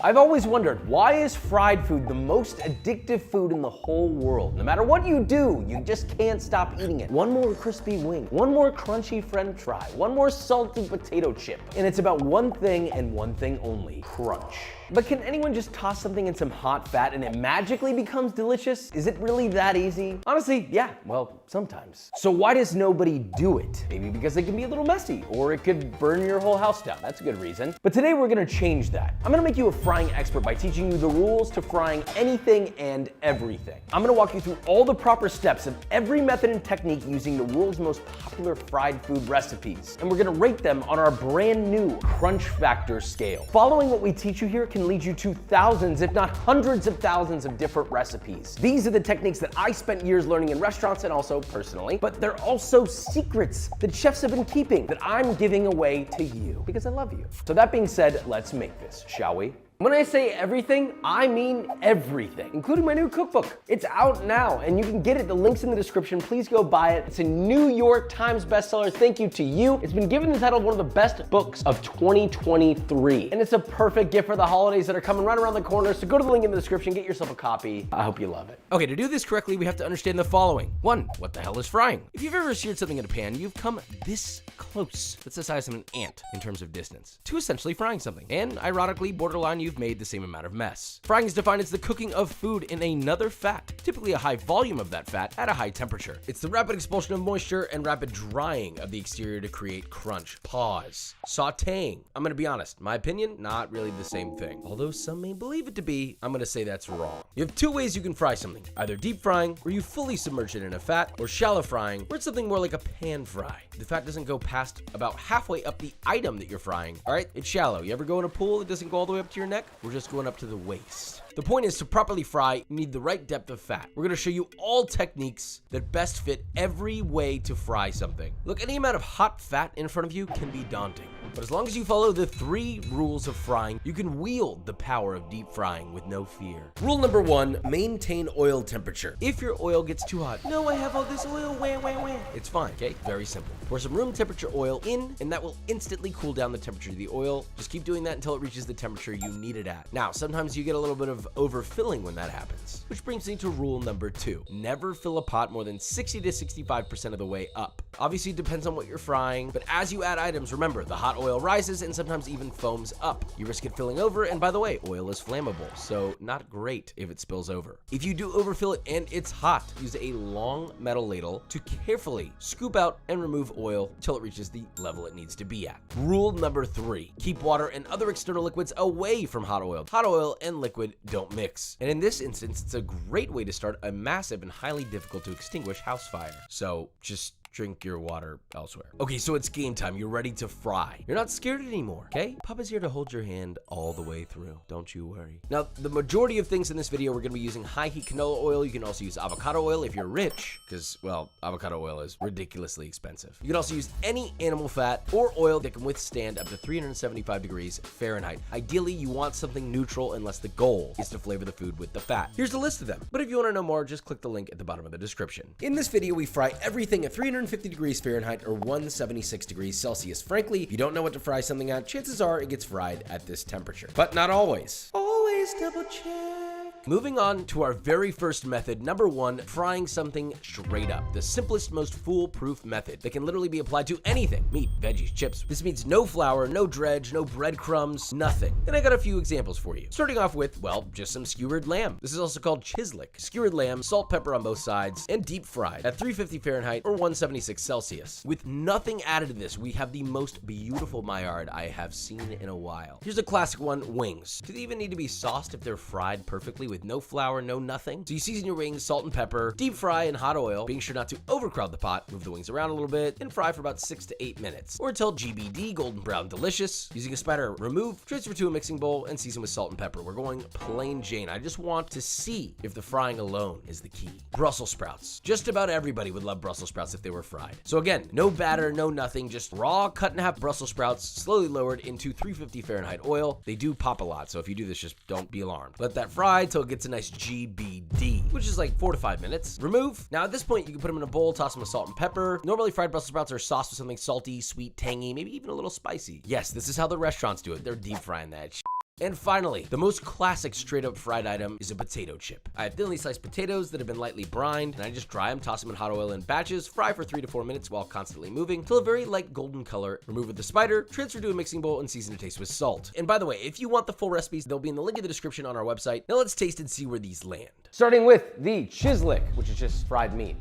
I've always wondered, why is fried food the most addictive food in the whole world? No matter what you do, you just can't stop eating it. One more crispy wing, one more crunchy french fry, one more salty potato chip. And it's about one thing and one thing only: crunch. But can anyone just toss something in some hot fat and it magically becomes delicious? Is it really that easy? Honestly, yeah, well, sometimes. So why does nobody do it? Maybe because it can be a little messy, or it could burn your whole house down. That's a good reason. But today we're gonna change that. I'm gonna make you a frying expert by teaching you the rules to frying anything and everything. I'm gonna walk you through all the proper steps of every method and technique using the world's most popular fried food recipes. And we're gonna rate them on our brand new Crunch Factor scale. Following what we teach you here can lead you to thousands, if not hundreds of thousands of different recipes. These are the techniques that I spent years learning in restaurants and also personally, but they're also secrets that chefs have been keeping that I'm giving away to you because I love you. So that being said, let's make this, shall we? When I say everything, I mean everything, including my new cookbook. It's out now and you can get it. The link's in the description. Please go buy it. It's a New York Times bestseller. Thank you to you. It's been given the title of one of the best books of 2023. And it's a perfect gift for the holidays that are coming right around the corner. So go to the link in the description, get yourself a copy. I hope you love it. Okay, to do this correctly, we have to understand the following. 1, what the hell is frying? If you've ever seared something in a pan, you've come this close. That's the size of an ant in terms of distance to essentially frying something. And ironically, borderline, you've made the same amount of mess. Frying is defined as the cooking of food in another fat, typically a high volume of that fat at a high temperature. It's the rapid expulsion of moisture and rapid drying of the exterior to create crunch. Pause. Sautéing. I'm gonna be honest, my opinion, not really the same thing. Although some may believe it to be, I'm gonna say that's wrong. You have 2 ways you can fry something: either deep frying, where you fully submerge it in a fat, or shallow frying, where it's something more like a pan fry. The fat doesn't go past about halfway up the item that you're frying. All right, it's shallow. You ever go in a pool that doesn't go all the way up to your neck? We're just going up to the waist. The point is, to properly fry, you need the right depth of fat. We're gonna show you all techniques that best fit every way to fry something. Look, any amount of hot fat in front of you can be daunting, but as long as you follow the 3 rules of frying, you can wield the power of deep frying with no fear. Rule number 1, maintain oil temperature. If your oil gets too hot, no, I have all this oil, wah. It's fine, okay? Very simple. Pour some room temperature oil in, and that will instantly cool down the temperature of the oil. Just keep doing that until it reaches the temperature you need it at. Now, sometimes you get a little bit of overfilling when that happens, which brings me to rule number 2. Never fill a pot more than 60 to 65% of the way up. Obviously, it depends on what you're frying, but as you add items, remember, the hot oil rises and sometimes even foams up. You risk it filling over, and by the way, oil is flammable, so not great if it spills over. If you do overfill it and it's hot, use a long metal ladle to carefully scoop out and remove oil till it reaches the level it needs to be at. Rule number 3, keep water and other external liquids away from hot oil. Hot oil and liquid don't mix. And in this instance, it's a great way to start a massive and highly difficult to extinguish house fire. So just drink your water elsewhere. Okay, so it's game time. You're ready to fry. You're not scared anymore, okay? Papa's here to hold your hand all the way through. Don't you worry. Now, the majority of things in this video, we're gonna be using high heat canola oil. You can also use avocado oil if you're rich, because, well, avocado oil is ridiculously expensive. You can also use any animal fat or oil that can withstand up to 375 degrees Fahrenheit. Ideally, you want something neutral unless the goal is to flavor the food with the fat. Here's the list of them. But if you wanna know more, just click the link at the bottom of the description. In this video, we fry everything at 350 degrees Fahrenheit or 176 degrees Celsius. Frankly, if you don't know what to fry something at, chances are it gets fried at this temperature. But not always. Always double check. Moving on to our very first method, number 1, frying something straight up. The simplest, most foolproof method that can literally be applied to anything: meat, veggies, chips. This means no flour, no dredge, no breadcrumbs, nothing. And I got a few examples for you. Starting off with, well, just some skewered lamb. This is also called chislic. Skewered lamb, salt, pepper on both sides, and deep fried at 350 Fahrenheit or 176 Celsius. With nothing added to this, we have the most beautiful Maillard I have seen in a while. Here's a classic one: wings. Do they even need to be sauced if they're fried perfectly with no flour, no nothing? So you season your wings, salt and pepper, deep fry in hot oil, being sure not to overcrowd the pot, move the wings around a little bit, and fry for about 6 to 8 minutes, or until GBD, golden brown delicious. Using a spatter, remove, transfer to a mixing bowl, and season with salt and pepper. We're going plain Jane. I just want to see if the frying alone is the key. Brussels sprouts. Just about everybody would love Brussels sprouts if they were fried. So again, no batter, no nothing, just raw cut in half Brussels sprouts, slowly lowered into 350 Fahrenheit oil. They do pop a lot, so if you do this, just don't be alarmed. Let that fry till it gets a nice GBD, which is like 4 to 5 minutes. Remove. Now at this point, you can put them in a bowl, toss them with salt and pepper. Normally fried Brussels sprouts are sauced with something salty, sweet, tangy, maybe even a little spicy. Yes, this is how the restaurants do it. They're deep frying that shit. And finally, the most classic straight up fried item is a potato chip. I have thinly sliced potatoes that have been lightly brined, and I just dry them, toss them in hot oil in batches, fry for 3 to 4 minutes while constantly moving till a very light golden color. Remove with the spider, transfer to a mixing bowl, and season to taste with salt. And by the way, if you want the full recipes, they'll be in the link in the description on our website. Now let's taste and see where these land. Starting with the chislic, which is just fried meat.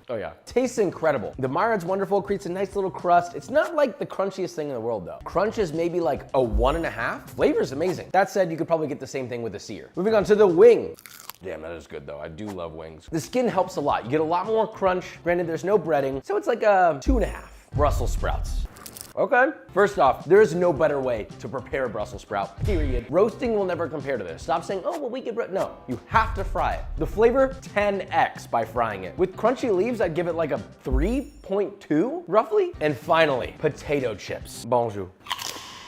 Oh yeah. Tastes incredible. The marinad's wonderful, creates a nice little crust. It's not like the crunchiest thing in the world though. Crunch is maybe like a 1.5. Flavor's amazing. That said, you could probably get the same thing with the sear. Moving on to the wing. Damn, that is good though. I do love wings. The skin helps a lot. You get a lot more crunch. Granted, there's no breading, so it's like a 2.5. Brussels sprouts. Okay. First off, there is no better way to prepare a Brussels sprout, period. Roasting will never compare to this. Stop saying, oh, well, we could, no, you have to fry it. The flavor, 10x by frying it. With crunchy leaves, I'd give it like a 3.2, roughly. And finally, potato chips. Bonjour.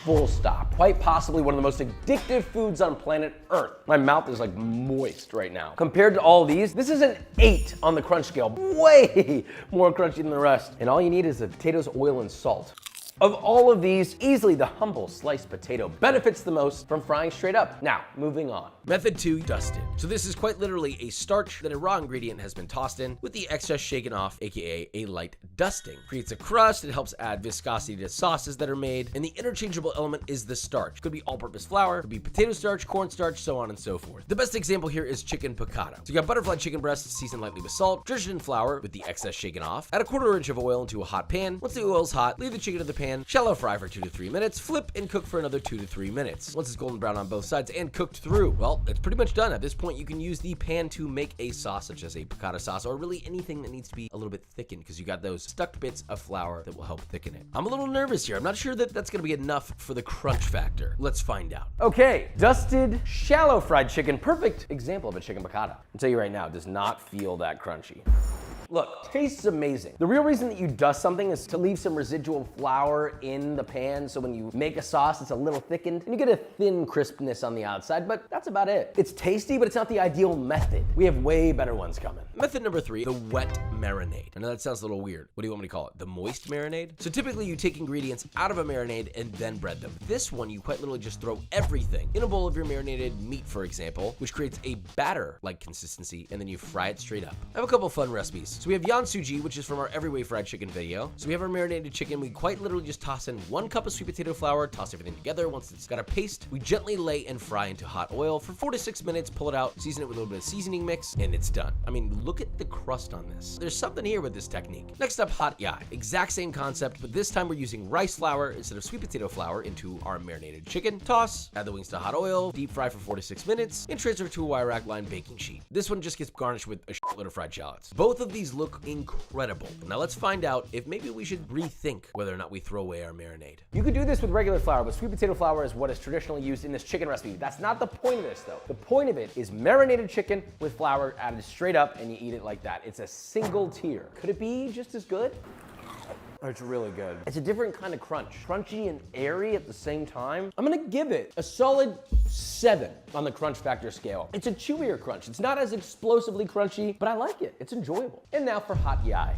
Full stop. Quite possibly one of the most addictive foods on planet Earth. My mouth is like moist right now. Compared to all these, this is an 8 on the crunch scale. Way more crunchy than the rest. And all you need is the potatoes, oil, and salt. Of all of these, easily the humble sliced potato benefits the most from frying straight up. Now, moving on. Method 2, dusted. So this is quite literally a starch that a raw ingredient has been tossed in with the excess shaken off, aka a light dusting. Creates a crust, it helps add viscosity to sauces that are made, and the interchangeable element is the starch. Could be all-purpose flour, could be potato starch, cornstarch, so on and so forth. The best example here is chicken piccata. So you got butterfly chicken breasts seasoned lightly with salt, dredged in flour with the excess shaken off, add a 1/4 inch of oil into a hot pan. Once the oil is hot, leave the chicken in the pan, shallow fry for 2 to 3 minutes, flip and cook for another 2 to 3 minutes. Once it's golden brown on both sides and cooked through, well, it's pretty much done. At this point, you can use the pan to make a sauce such as a piccata sauce or really anything that needs to be a little bit thickened because you got those stuck bits of flour that will help thicken it. I'm a little nervous here. I'm not sure that that's gonna be enough for the crunch factor. Let's find out. Okay, dusted, shallow fried chicken. Perfect example of a chicken piccata. I'll tell you right now, it does not feel that crunchy. Look, tastes amazing. The real reason that you dust something is to leave some residual flour in the pan so when you make a sauce, it's a little thickened and you get a thin crispness on the outside, but that's about it. It's tasty, but it's not the ideal method. We have way better ones coming. Method number 3, the wet marinade. I know that sounds a little weird. What do you want me to call it? The moist marinade? So typically you take ingredients out of a marinade and then bread them. This one, you quite literally just throw everything in a bowl of your marinated meat, for example, which creates a batter-like consistency, and then you fry it straight up. I have a couple fun recipes. So we have yan suji, which is from our every way fried chicken video. So we have our marinated chicken. We quite literally just toss in 1 cup of sweet potato flour, toss everything together. Once it's got a paste, we gently lay and fry into hot oil for 4 to 6 minutes, pull it out, season it with a little bit of seasoning mix, and it's done. I mean, look at the crust on this. There's something here with this technique. Next up, hot yai. Exact same concept, but this time we're using rice flour instead of sweet potato flour into our marinated chicken. Toss, add the wings to hot oil, deep fry for 4 to 6 minutes, and transfer to a wire rack lined baking sheet. This one just gets garnished with a shitload of fried shallots. Both of these look incredible. Now let's find out if maybe we should rethink whether or not we throw away our marinade. You could do this with regular flour, but sweet potato flour is what is traditionally used in this chicken recipe. That's not the point of this though. The point of it is marinated chicken with flour added straight up and you eat it like that. It's a single tier. Could it be just as good? It's really good. It's a different kind of crunch. Crunchy and airy at the same time. I'm gonna give it a solid 7 on the crunch factor scale. It's a chewier crunch. It's not as explosively crunchy, but I like it. It's enjoyable. And now for hot yai.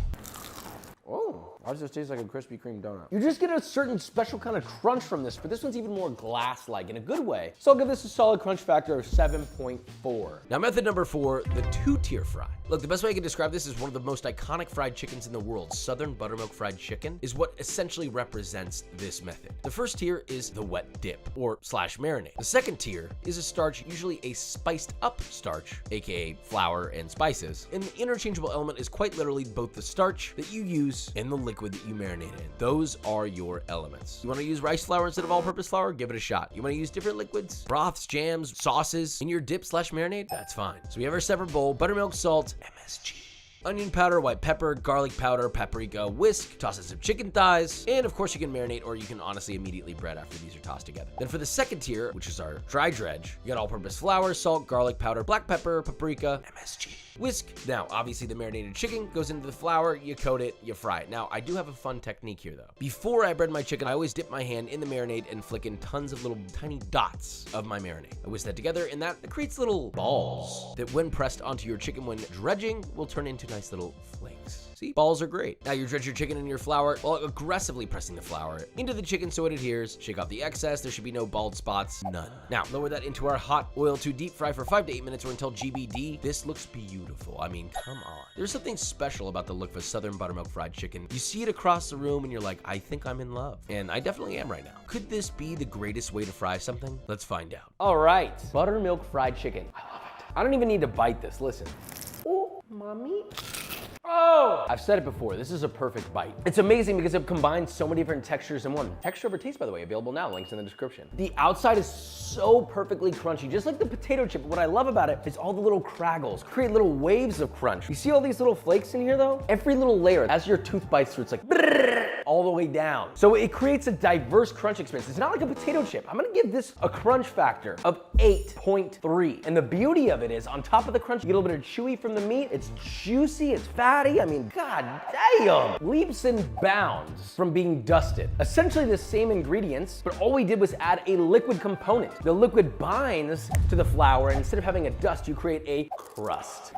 Oh, why does this taste like a Krispy Kreme donut? You just get a certain special kind of crunch from this, but this one's even more glass-like in a good way. So I'll give this a solid crunch factor of 7.4. Now method number 4, the 2-tier fry. Look, the best way I can describe this is one of the most iconic fried chickens in the world. Southern buttermilk fried chicken is what essentially represents this method. The first tier is the wet dip or slash marinade. The second tier is a starch, usually a spiced up starch, aka flour and spices. And the interchangeable element is quite literally both the starch that you use and the liquid that you marinate in. Those are your elements. You want to use rice flour instead of all-purpose flour? Give it a shot. You want to use different liquids, broths, jams, sauces in your dip slash marinade? That's fine. So we have our separate bowl, buttermilk, salt, MSG. Onion powder, white pepper, garlic powder, paprika, whisk, toss in some chicken thighs, and of course you can marinate or you can honestly immediately bread after these are tossed together. Then for the second tier, which is our dry dredge, you got all-purpose flour, salt, garlic powder, black pepper, paprika, MSG. Whisk. Now, obviously the marinated chicken goes into the flour, you coat it, you fry it. Now, I do have a fun technique here though. Before I bread my chicken, I always dip my hand in the marinade and flick in tons of little tiny dots of my marinade. I whisk that together and that creates little balls that when pressed onto your chicken when dredging will turn into nice little flakes. See, balls are great. Now you dredge your chicken in your flour while aggressively pressing the flour into the chicken so it adheres. Shake off the excess. There should be no bald spots, none. Now lower that into our hot oil to deep fry for 5 to 8 minutes or until GBD. This looks beautiful. I mean, come on. There's something special about the look of a Southern buttermilk fried chicken. You see it across the room and you're like, I think I'm in love. And I definitely am right now. Could this be the greatest way to fry something? Let's find out. All right, buttermilk fried chicken. I love it. I don't even need to bite this, listen. Oh, mommy. Oh! I've said it before, this is a perfect bite. It's amazing because it combines so many different textures in one. Texture over taste, by the way, available now, links in the description. The outside is so perfectly crunchy, just like the potato chip. What I love about it is all the little craggles, create little waves of crunch. You see all these little flakes in here though? Every little layer, as your tooth bites through, it's like all the way down. So it creates a diverse crunch experience. It's not like a potato chip. I'm gonna give this a crunch factor of 8.3. And the beauty of it is, on top of the crunch, you get a little bit of chewy from the meat. It's juicy, it's fatty. I mean, god damn. Leaps and bounds from being dusted. Essentially the same ingredients, but all we did was add a liquid component. The liquid binds to the flour, and instead of having a dust, you create a crust.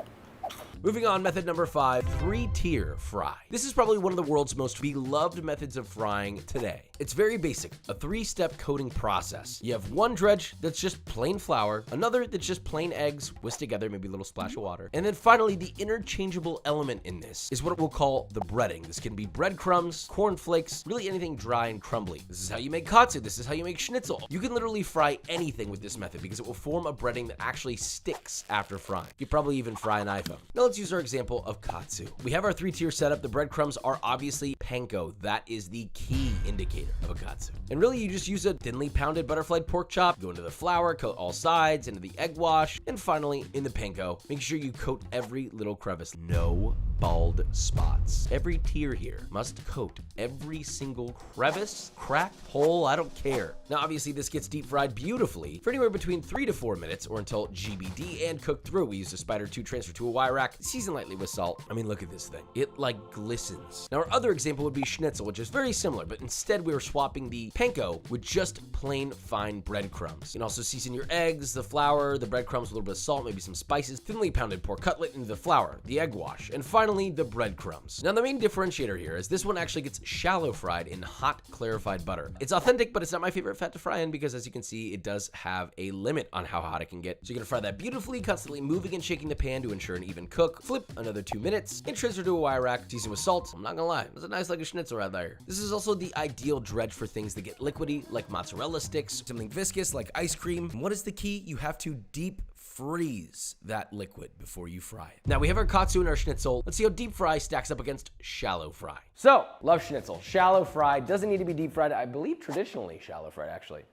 Moving on, method number 5, 3-tier fry. This is probably one of the world's most beloved methods of frying today. It's very basic, a 3-step coating process. You have one dredge that's just plain flour, another that's just plain eggs whisked together, maybe a little splash of water, and then finally the interchangeable element in this is what we'll call the breading. This can be breadcrumbs, cornflakes, really anything dry and crumbly. This is how you make katsu, this is how you make schnitzel. You can literally fry anything with this method because it will form a breading that actually sticks after frying. You could probably even fry an iPhone. Now let's use our example of katsu. We have our 3-tier setup. The breadcrumbs are obviously panko. That is the key indicator of a katsu. And really you just use a thinly pounded butterflied pork chop, go into the flour, coat all sides, into the egg wash, and finally in the panko, make sure you coat every little crevice. No bald spots. Every tier here must coat every single crevice, crack, hole, I don't care. Now obviously this gets deep fried beautifully for anywhere between 3 to 4 minutes or until GBD and cooked through. We use a Spider 2 transfer to a wire rack, season lightly with salt. I mean, look at this thing. It like glistens. Now our other example would be schnitzel, which is very similar, but instead we were swapping the panko with just plain fine breadcrumbs. You can also season your eggs, the flour, the breadcrumbs with a little bit of salt, maybe some spices, thinly pounded pork cutlet into the flour, the egg wash, and finally the breadcrumbs. Now the main differentiator here is this one actually gets shallow fried in hot clarified butter. It's authentic, but it's not my favorite fat to fry in because as you can see, it does have a limit on how hot it can get. So you're gonna fry that beautifully, constantly moving and shaking the pan to ensure an even cook. Flip another 2 minutes and transfer to a wire rack, season with salt. I'm not gonna lie, it's a nice like a schnitzel right there. This is also the ideal dredge for things that get liquidy like mozzarella sticks, something viscous like ice cream. And what is the key? You have to deep freeze that liquid before you fry it. Now we have our katsu and our schnitzel. Let's see how deep fry stacks up against shallow fry. So, love schnitzel. Shallow fried, doesn't need to be deep fried. I believe traditionally shallow fried actually.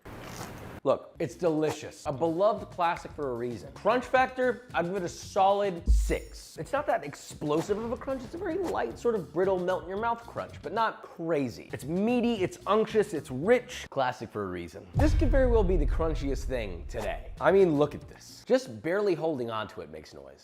Look, it's delicious. A beloved classic for a reason. Crunch factor, I'd give it a solid 6. It's not that explosive of a crunch. It's a very light, sort of brittle, melt in your mouth crunch, but not crazy. It's meaty, it's unctuous, it's rich. Classic for a reason. This could very well be the crunchiest thing today. I mean, look at this. Just barely holding onto it makes noise.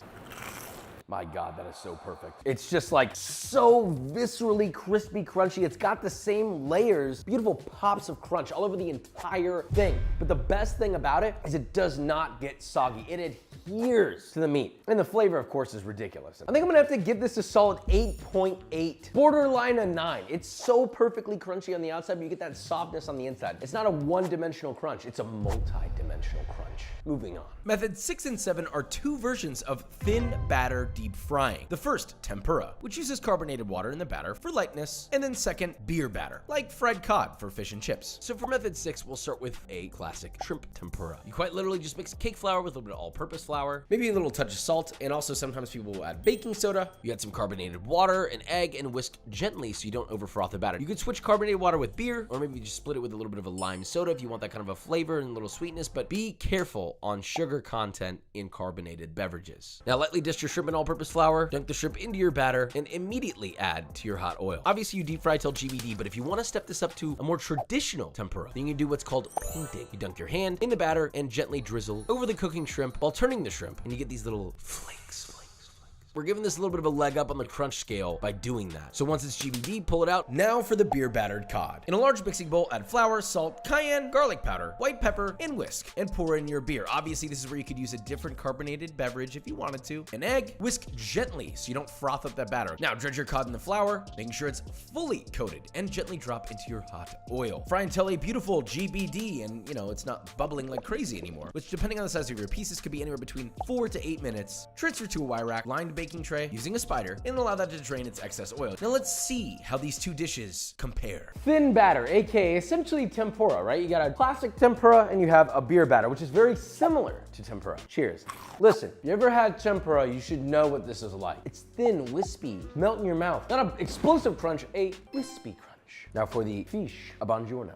My God, that is so perfect. It's just like so viscerally crispy, crunchy. It's got the same layers, beautiful pops of crunch all over the entire thing. But the best thing about it is it does not get soggy. It adheres to the meat. And the flavor, of course, is ridiculous. I think I'm gonna have to give this a solid 8.8, borderline a 9. It's so perfectly crunchy on the outside, but you get that softness on the inside. It's not a one-dimensional crunch, it's a multi-dimensional crunch. Moving on. Methods 6 and 7 are 2 versions of thin batter deep frying. The first, tempura, which uses carbonated water in the batter for lightness, and then second, beer batter, like fried cod for fish and chips. So for method 6, we'll start with a classic shrimp tempura. You quite literally just mix cake flour with a little bit of all-purpose flour, maybe a little touch of salt, and also sometimes people will add baking soda. You add some carbonated water, an egg, and whisk gently so you don't over-froth the batter. You could switch carbonated water with beer, or maybe just split it with a little bit of a lime soda if you want that kind of a flavor and a little sweetness, but be careful on sugar content in carbonated beverages. Now lightly dust your shrimp in all-purpose flour, dunk the shrimp into your batter, and immediately add to your hot oil. Obviously you deep fry till GBD, but if you want to step this up to a more traditional tempura, then you can do what's called painting. You dunk your hand in the batter and gently drizzle over the cooking shrimp while turning the shrimp, and you get these little flakes. We're giving this a little bit of a leg up on the crunch scale by doing that. So once it's GBD, pull it out. Now for the beer battered cod. In a large mixing bowl, add flour, salt, cayenne, garlic powder, white pepper, and whisk, and pour in your beer. Obviously, this is where you could use a different carbonated beverage if you wanted to. An egg, whisk gently so you don't froth up that batter. Now dredge your cod in the flour, making sure it's fully coated, and gently drop into your hot oil. Fry until a beautiful GBD, and it's not bubbling like crazy anymore, which depending on the size of your pieces could be anywhere between 4 to 8 minutes. Transfer to a wire rack, lined baking tray using a spider, and allow that to drain its excess oil. Now let's see how these two dishes compare. Thin batter, aka essentially tempura, right? You got a classic tempura and you have a beer batter, which is very similar to tempura. Cheers. Listen, you ever had tempura, you should know what this is like. It's thin, wispy, melt in your mouth. Not an explosive crunch, a wispy crunch. Now for the fish, a buongiorno.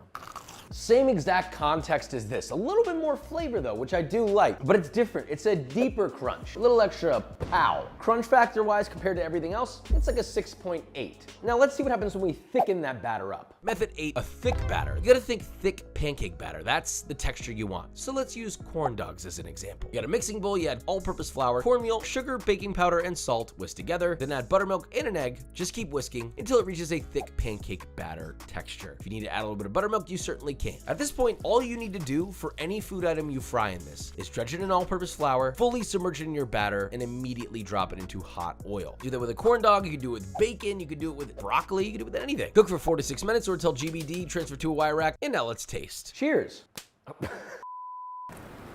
Same exact context as this. A little bit more flavor though, which I do like, but it's different. It's a deeper crunch, a little extra pow. Crunch factor wise compared to everything else, it's like a 6.8. Now let's see what happens when we thicken that batter up. Method 8, a thick batter. You gotta think thick pancake batter. That's the texture you want. So let's use corn dogs as an example. You got a mixing bowl, you add all-purpose flour, cornmeal, sugar, baking powder, and salt, whisk together, then add buttermilk and an egg. Just keep whisking until it reaches a thick pancake batter texture. If you need to add a little bit of buttermilk, you certainly can. At this point, all you need to do for any food item you fry in this is dredge it in all-purpose flour, fully submerge it in your batter, and immediately drop it into hot oil. Do that with a corn dog, you can do it with bacon, you can do it with broccoli, you can do it with anything. Cook for 4 to 6 minutes or until GBD, transfer to a wire rack, and now let's taste. Cheers.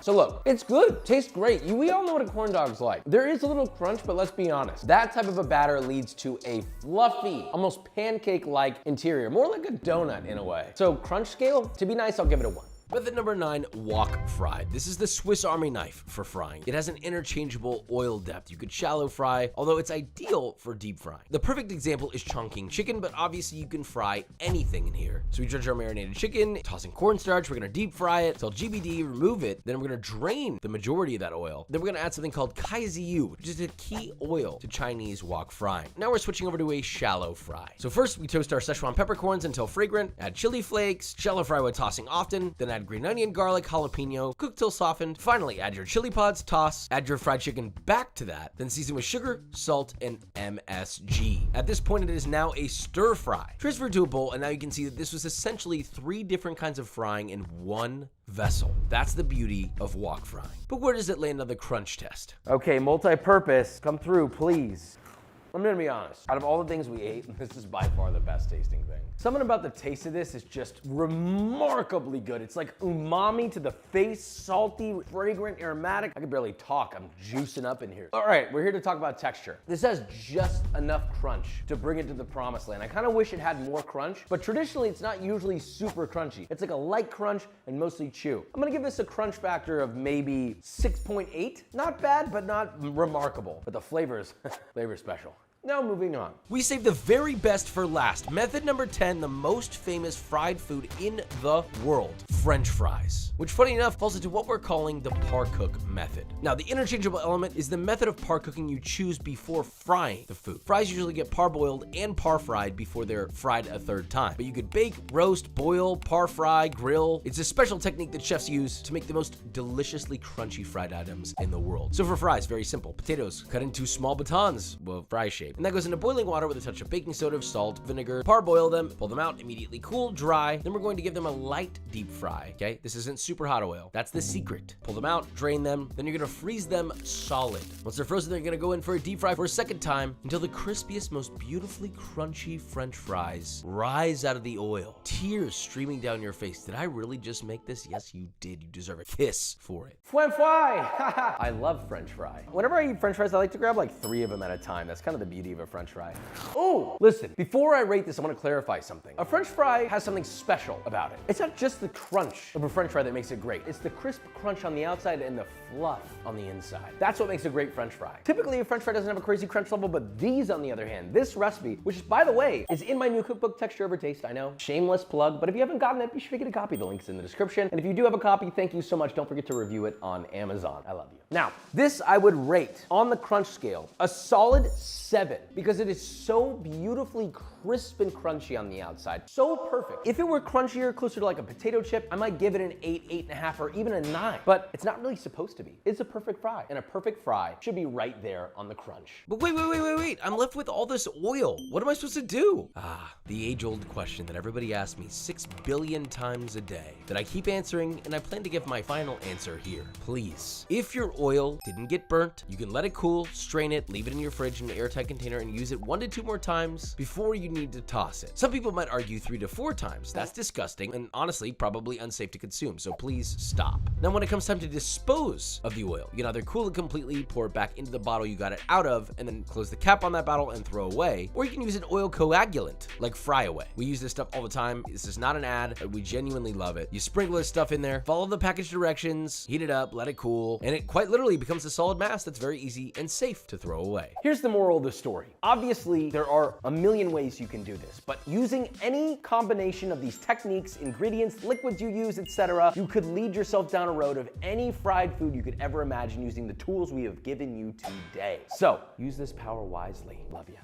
So look, it's good, tastes great. We all know what a corn dog's like. There is a little crunch, but let's be honest. That type of a batter leads to a fluffy, almost pancake-like interior, more like a donut in a way. So crunch scale, to be nice, I'll give it a 1. Method number 9, wok fried. This is the Swiss Army knife for frying. It has an interchangeable oil depth. You could shallow fry, although it's ideal for deep frying. The perfect example is chunking chicken, but obviously you can fry anything in here. So we dredge our marinated chicken, tossing cornstarch, we're gonna deep fry it till GBD, remove it, then we're gonna drain the majority of that oil. Then we're gonna add something called kaiziyu, which is a key oil to Chinese wok frying. Now we're switching over to a shallow fry. So first we toast our Szechuan peppercorns until fragrant, add chili flakes, shallow fry while tossing often, then add green onion, garlic, jalapeno, cook till softened. Finally, add your chili pods, toss, add your fried chicken back to that, then season with sugar, salt, and MSG. At this point, it is now a stir fry. Transfer to a bowl, and now you can see that this was essentially 3 different kinds of frying in one vessel. That's the beauty of wok frying. But where does it land on the crunch test? Okay, multi-purpose, come through, please. I'm gonna be honest, out of all the things we ate, this is by far the best tasting thing. Something about the taste of this is just remarkably good. It's like umami to the face, salty, fragrant, aromatic. I can barely talk, I'm juicing up in here. All right, we're here to talk about texture. This has just enough crunch to bring it to the promised land. I kind of wish it had more crunch, but traditionally it's not usually super crunchy. It's like a light crunch and mostly chew. I'm gonna give this a crunch factor of maybe 6.8. Not bad, but not remarkable. But the flavor's special. Now moving on. We saved the very best for last. Method number 10, the most famous fried food in the world, French fries. Which, funny enough, falls into what we're calling the par cook method. Now, the interchangeable element is the method of par cooking you choose before frying the food. Fries usually get parboiled and par fried before they're fried a 3rd time. But you could bake, roast, boil, par fry, grill. It's a special technique that chefs use to make the most deliciously crunchy fried items in the world. So for fries, very simple. Potatoes cut into small batons, well, fry shape. And that goes into boiling water with a touch of baking soda, salt, vinegar, parboil them, pull them out, immediately cool, dry. Then we're going to give them a light deep fry, okay? This isn't super hot oil. That's the secret. Pull them out, drain them, then you're gonna freeze them solid. Once they're frozen, they're gonna go in for a deep fry for a 2nd time until the crispiest, most beautifully crunchy French fries rise out of the oil. Tears streaming down your face. Did I really just make this? Yes, you did. You deserve a kiss for it. French fry! I love French fry. Whenever I eat French fries, I like to grab like 3 of them at a time. That's kind of the beauty of a French fry. Oh, listen, before I rate this, I want to clarify something. A French fry has something special about it. It's not just the crunch of a French fry that makes it great. It's the crisp crunch on the outside and the fluff on the inside. That's what makes a great French fry. Typically, a French fry doesn't have a crazy crunch level, but these, on the other hand, this recipe, which by the way, is in my new cookbook, Texture Over Taste, I know, shameless plug, but if you haven't gotten it, be sure to get a copy. The link's in the description. And if you do have a copy, thank you so much. Don't forget to review it on Amazon. I love you. Now, this I would rate on the crunch scale a solid 7. 7 because it is so beautifully crisp and crunchy on the outside. So perfect. If it were crunchier, closer to like a potato chip, I might give it an 8, 8.5, or even a 9. But it's not really supposed to be. It's a perfect fry, and a perfect fry should be right there on the crunch. But wait. I'm left with all this oil. What am I supposed to do? The age-old question that everybody asks me 6 billion times a day that I keep answering, and I plan to give my final answer here. Please, if your oil didn't get burnt, you can let it cool, strain it, leave it in your fridge in an airtight container, and use it 1 to 2 more times before you need to toss it. Some people might argue 3 to 4 times. That's disgusting and honestly probably unsafe to consume, so please stop. Now when it comes time to dispose of the oil, you can either cool it completely, pour it back into the bottle you got it out of, and then close the cap on that bottle and throw away, or you can use an oil coagulant like Fry Away. We use this stuff all the time. This is not an ad, but we genuinely love it. You sprinkle this stuff in there, follow the package directions, heat it up, let it cool, and it quite literally becomes a solid mass that's very easy and safe to throw away. Here's the moral of the story. Obviously, there are a million ways you can do this, but using any combination of these techniques, ingredients, liquids you use, etc., you could lead yourself down a road of any fried food you could ever imagine using the tools we have given you today. So, use this power wisely. Love ya.